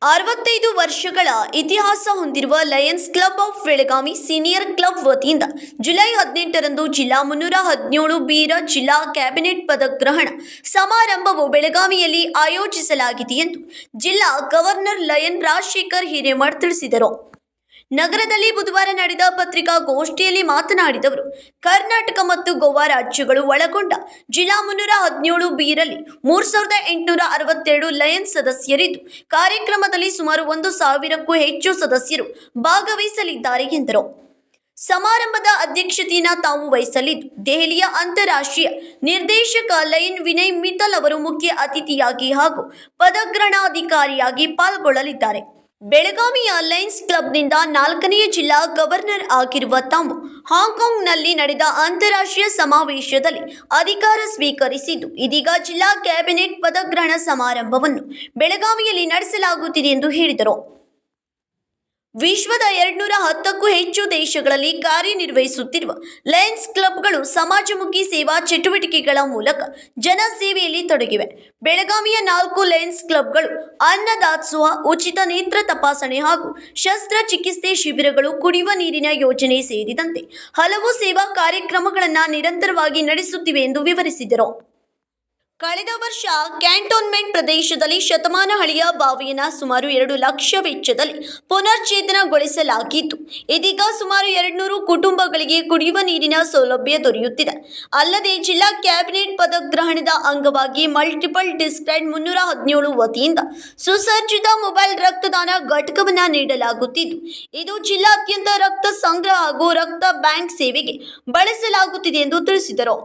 65 ವರ್ಷಗಳ ಇತಿಹಾಸ ಹೊಂದಿರುವ Lions club of Belagavi senior club ವತಿಯಿಂದ ಜುಲೈ 18ರಂದು ಜಿಲ್ಲಾ 317 ಬೀರ ಜಿಲ್ಲಾ ಕ್ಯಾಬಿನೆಟ್ ಪದಗ್ರಹಣ ಸಮಾರಂಭವು ಬೆಳಗಾವಿಯಲ್ಲಿ ಆಯೋಜಿಸಲಾಗಿದೆ ಎಂದು ಜಿಲ್ಲಾ ಗವರ್ನರ್ ಲಯನ್ ರಾಜಶೇಖರ್ ಹಿರೇಮಠ್ ತಿಳಿಸಿದರು. ನಗರದಲ್ಲಿ ಬುಧವಾರ ನಡೆದ ಪತ್ರಿಕಾಗೋಷ್ಠಿಯಲ್ಲಿ ಮಾತನಾಡಿದವರು, ಕರ್ನಾಟಕ ಮತ್ತು ಗೋವಾ ರಾಜ್ಯಗಳು ಒಳಗೊಂಡ ಜಿಲ್ಲಾ 317 ಬೀರಲ್ಲಿ 3862 ಲಯನ್ಸ್ ಸದಸ್ಯರಿದ್ದು, ಕಾರ್ಯಕ್ರಮದಲ್ಲಿ ಸುಮಾರು 1000ಕ್ಕೂ ಹೆಚ್ಚು ಸದಸ್ಯರು ಭಾಗವಹಿಸಲಿದ್ದಾರೆ ಎಂದರು. ಸಮಾರಂಭದ ಅಧ್ಯಕ್ಷತೆಯನ್ನು ತಾವು ವಹಿಸಲಿದ್ದು, ದೆಹಲಿಯ ಅಂತಾರಾಷ್ಟ್ರೀಯ ನಿರ್ದೇಶಕ ಲಯನ್ ವಿನಯ್ ಮಿತ್ತಲ್ ಅವರು ಮುಖ್ಯ ಅತಿಥಿಯಾಗಿ ಹಾಗೂ ಪದಗ್ರಹಣಾಧಿಕಾರಿಯಾಗಿ ಪಾಲ್ಗೊಳ್ಳಲಿದ್ದಾರೆ. ಬೆಳಗಾವಿಯ ಲಯನ್ಸ್ ಕ್ಲಬ್ನಿಂದ 4ನೇ ಜಿಲ್ಲಾ ಗವರ್ನರ್ ಆಗಿರುವ ತಾವು ಹಾಂಗ್ಕಾಂಗ್ನಲ್ಲಿ ನಡೆದ ಅಂತಾರಾಷ್ಟ್ರೀಯ ಸಮಾವೇಶದಲ್ಲಿ ಅಧಿಕಾರ ಸ್ವೀಕರಿಸಿದ್ದು, ಇದೀಗ ಜಿಲ್ಲಾ ಕ್ಯಾಬಿನೆಟ್ ಪದಗ್ರಹಣ ಸಮಾರಂಭವನ್ನು ಬೆಳಗಾವಿಯಲ್ಲಿ ನಡೆಸಲಾಗುತ್ತಿದೆ ಎಂದು ಹೇಳಿದರು. ವಿಶ್ವದ 210ಕ್ಕೂ ಹೆಚ್ಚು ದೇಶಗಳಲ್ಲಿ ಕಾರ್ಯನಿರ್ವಹಿಸುತ್ತಿರುವ ಲಯನ್ಸ್ ಕ್ಲಬ್ಗಳು ಸಮಾಜಮುಖಿ ಸೇವಾ ಚಟುವಟಿಕೆಗಳ ಮೂಲಕ ಜನಸೇವೆಯಲ್ಲಿ ತೊಡಗಿವೆ. ಬೆಳಗಾವಿಯ 4 ಲಯನ್ಸ್ ಕ್ಲಬ್ಗಳು ಅನ್ನದಾಸೋಹ, ಉಚಿತ ನೇತ್ರ ತಪಾಸಣೆ ಹಾಗೂ ಶಸ್ತ್ರಚಿಕಿತ್ಸೆ ಶಿಬಿರಗಳು, ಕುಡಿಯುವ ನೀರಿನ ಯೋಜನೆ ಸೇರಿದಂತೆ ಹಲವು ಸೇವಾ ಕಾರ್ಯಕ್ರಮಗಳನ್ನು ನಿರಂತರವಾಗಿ ನಡೆಸುತ್ತಿವೆ ಎಂದು ವಿವರಿಸಿದರು. ಕಳೆದ ವರ್ಷ ಕ್ಯಾಂಟೋನ್ಮೆಂಟ್ ಪ್ರದೇಶದಲ್ಲಿ ಶತಮಾನ ಹಳೆಯ ಬಾವಿಯನ್ನು ಸುಮಾರು 2 ಲಕ್ಷ ವೆಚ್ಚದಲ್ಲಿ ಪುನಶ್ಚೇತನಗೊಳಿಸಲಾಗಿದ್ದು, ಇದೀಗ ಸುಮಾರು 200 ಕುಟುಂಬಗಳಿಗೆ ಕುಡಿಯುವ ನೀರಿನ ಸೌಲಭ್ಯ ದೊರೆಯುತ್ತಿದೆ. ಅಲ್ಲದೆ ಜಿಲ್ಲಾ ಕ್ಯಾಬಿನೆಟ್ ಪದಗ್ರಹಣದ ಅಂಗವಾಗಿ ಮಲ್ಟಿಪಲ್ ಡಿಸ್ಟ್ರಿಕ್ಟ್ 317 ವತಿಯಿಂದ ಸುಸಜ್ಜಿತ ಮೊಬೈಲ್ ರಕ್ತದಾನ ಘಟಕವನ್ನು ನೀಡಲಾಗುತ್ತಿದ್ದು, ಇದು ಜಿಲ್ಲಾದ್ಯಂತ ರಕ್ತ ಸಂಗ್ರಹ ಹಾಗೂ ರಕ್ತ ಬ್ಯಾಂಕ್ ಸೇವೆಗೆ ಬಳಸಲಾಗುತ್ತಿದೆ ಎಂದು ತಿಳಿಸಿದರು.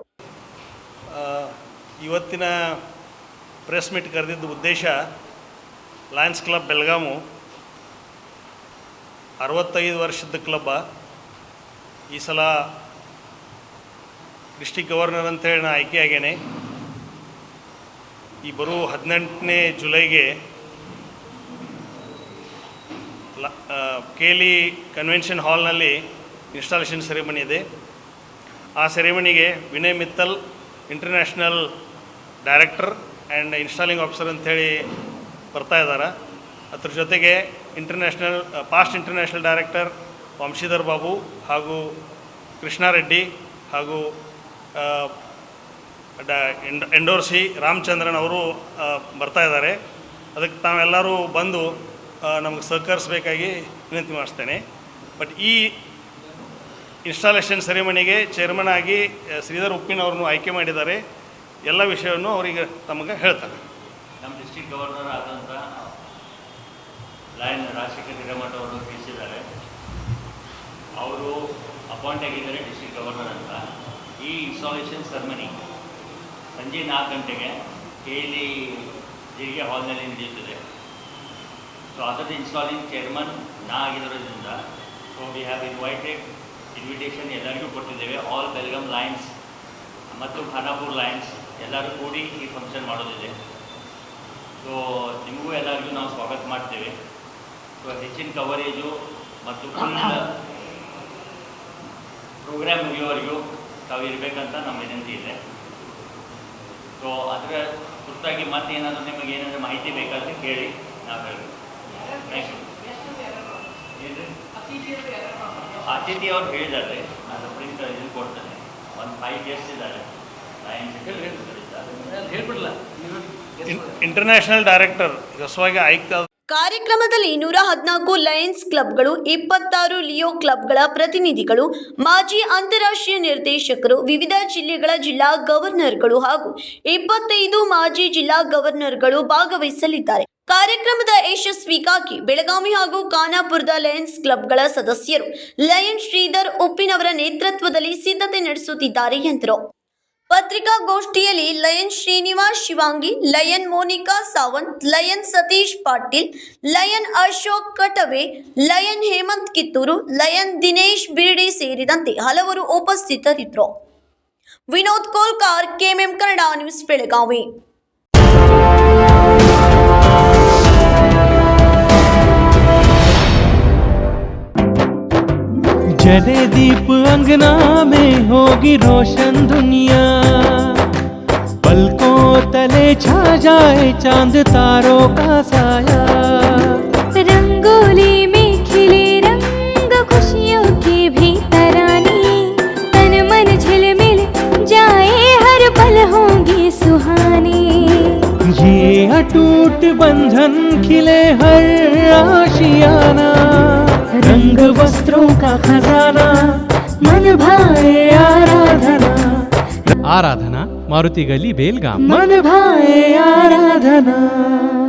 ಇವತ್ತಿನ ಪ್ರೆಸ್ ಮೀಟ್ ಕರೆದಿದ್ದ ಉದ್ದೇಶ, ಲಯನ್ಸ್ ಕ್ಲಬ್ ಬೆಳಗಾವಿ 65 ವರ್ಷದ ಕ್ಲಬ್ಬ. ಈ ಸಲ ಡಿಸ್ಟ್ರಿಕ್ಟ್ ಗವರ್ನರ್ ಅಂತೇಳಿ ನಾನು ಆಯ್ಕೆ ಆಗೇನೆ. ಈ ಬರೋ 18ನೇ ಜುಲೈಗೆ ಕೇಲಿ ಕನ್ವೆನ್ಷನ್ ಹಾಲ್ನಲ್ಲಿ ಇನ್ಸ್ಟಾಲೇಷನ್ ಸೆರೆಮನಿ ಇದೆ. ಆ ಸೆರೆಮನಿಗೆ Vinay Mittal international director and installing officer ಅಂಥೇಳಿ ಬರ್ತಾ ಇದ್ದಾರೆ. ಅದ್ರ ಜೊತೆಗೆ past international director Vamshidhar Babu ಹಾಗೂ ಕೃಷ್ಣಾರೆಡ್ಡಿ ಹಾಗೂ ಎಂಡೋರ್ಸಿ ರಾಮಚಂದ್ರನ್ ಅವರು ಬರ್ತಾ ಇದ್ದಾರೆ. ಅದಕ್ಕೆ ತಾವೆಲ್ಲರೂ ಬಂದು ನಮಗೆ ಸಹಕರಿಸಬೇಕಾಗಿ ವಿನಂತಿ ಮಾಡಿಸ್ತೇನೆ. ಬಟ್ ಈ ಇನ್ಸ್ಟಾಲೇಷನ್ ಸೆರೆಮನಿಗೆ ಚೇರ್ಮನ್ ಆಗಿ ಶ್ರೀಧರ್ ಉಪ್ಪಿನವ್ರನ್ನು ಆಯ್ಕೆ ಮಾಡಿದ್ದಾರೆ. ಎಲ್ಲ ವಿಷಯವನ್ನು ಅವರಿಗೆ ತಮಗೆ ಹೇಳ್ತಾರೆ. ನಮ್ಮ ಡಿಸ್ಟ್ರಿಕ್ಟ್ ಗವರ್ನರ್ ಆದಂಥ ಲಯನ್ ರಾಜಶೇಖರ್ ಹಿರೇಮಠ್ ಅವರು ತಿಳಿಸಿದ್ದಾರೆ. ಅವರು ಅಪಾಯಿಂಟ್ ಆಗಿದ್ದಾರೆ ಡಿಸ್ಟ್ರಿಕ್ಟ್ ಗವರ್ನರ್ ಅಂತ. ಈ ಇನ್ಸ್ಟಾಲೇಷನ್ ಸೆರೆಮನಿ ಸಂಜೆ 4 ಗಂಟೆಗೆ ಕೇಲಿ ಜೀರಿಗೆ ಹಾಲ್ನಲ್ಲಿ ನಡೆಯುತ್ತದೆ. ಸೊ ಅದರ ಇನ್ಸ್ಟಾಲಿಂಗ್ ಚೇರ್ಮನ್ ನಾ ಆಗಿರೋದ್ರಿಂದ ಸೊ ವಿ ಹ್ಯಾವ್ ಇನ್ವಿಟೇಷನ್ ಎಲ್ಲರಿಗೂ ಕೊಟ್ಟಿದ್ದೇವೆ. ಆಲ್ ಬೆಲ್ಗಾಮ್ ಲಯನ್ಸ್ ಮತ್ತು ಖಾನಾಪುರ್ ಲಯನ್ಸ್ ಎಲ್ಲರೂ ಕೂಡಿ ಈ ಫಂಕ್ಷನ್ ಮಾಡೋದಿದೆ. ಸೊ ನಿಮಗೂ ಎಲ್ಲರಿಗೂ ನಾವು ಸ್ವಾಗತ ಮಾಡ್ತೇವೆ. ಸೊ ಹೆಚ್ಚಿನ ಕವರೇಜು ಮತ್ತು ಫುಲ್ ಪ್ರೋಗ್ರಾಮ್ ಮುಗಿಯೋವರೆಗೂ ತಾವು ಇರಬೇಕಂತ ನಮ್ಮ ವಿನಂತಿ ಇದೆ. ಸೊ ಅದರ ಕುರಿತಾಗಿ ಮತ್ತೆ ಏನಾದರೂ ನಿಮಗೆ ಏನಾದರೂ ಮಾಹಿತಿ ಬೇಕಾದರೆ ಕೇಳಿ ನಾವು ಹೇಳ್ತೀವಿ. ನೆಕ್ಸ್ಟ್ ಅತಿಥಿ ಅವ್ರು ಹೇಳಿದ್ದಾರೆ, ನಾನು ಪ್ರಿಂಟ್ ಇದು ಕೊಡ್ತೇನೆ. 5 ಗೆಸ್ಟ್ ಇದ್ದಾರೆ. ಇಂಟರ್ನ್ಯಾಷನಲ್ ಡೈರೆಕ್ಟರ್ ಹೊಸವಾಗಿ ಆಯ್ಕೆ. ಕಾರ್ಯಕ್ರಮದಲ್ಲಿ 114 ಲಯನ್ಸ್ ಕ್ಲಬ್ಗಳು, 26 ಲಿಯೋ ಕ್ಲಬ್ಗಳ ಪ್ರತಿನಿಧಿಗಳು, ಮಾಜಿ ಅಂತಾರಾಷ್ಟ್ರೀಯ ನಿರ್ದೇಶಕರು, ವಿವಿಧ ಜಿಲ್ಲೆಗಳ ಜಿಲ್ಲಾ ಗವರ್ನರ್ಗಳು ಹಾಗೂ 25 ಮಾಜಿ ಜಿಲ್ಲಾ ಗವರ್ನರ್ಗಳು ಭಾಗವಹಿಸಲಿದ್ದಾರೆ. ಕಾರ್ಯಕ್ರಮದ ಯಶಸ್ವಿಗಾಗಿ ಬೆಳಗಾವಿ ಹಾಗೂ ಖಾನಾಪುರದ ಲಯನ್ಸ್ ಕ್ಲಬ್ಗಳ ಸದಸ್ಯರು ಲಯನ್ ಶ್ರೀಧರ್ ಉಪ್ಪಿನವರ ನೇತೃತ್ವದಲ್ಲಿ ಸಿದ್ಧತೆ ನಡೆಸುತ್ತಿದ್ದಾರೆ ಎಂದರು. ಪತ್ರಿಕಾಗೋಷ್ಠಿಯಲ್ಲಿ lion Srinivas Shivangi, lion Monika Sawant, lion Satish Patil, lion Ashok Katave, lion Hemant Kittur, lion Dinesh Birdi ಸೇರಿದಂತೆ ಹಲವರು ಉಪಸ್ಥಿತರಿದ್ದರು. Vinod Kolkar, KMM Kannada news, Belagavi. जले दीप अंगना में होगी रोशन दुनिया, पलकों तले छा जाए चांद तारों का साया। खिले हर आशियाना, रंग वस्त्रों का खजाना, मन भाए आराधना। आराधना, मारुति गली, बेलगाम। मन भाए आराधना।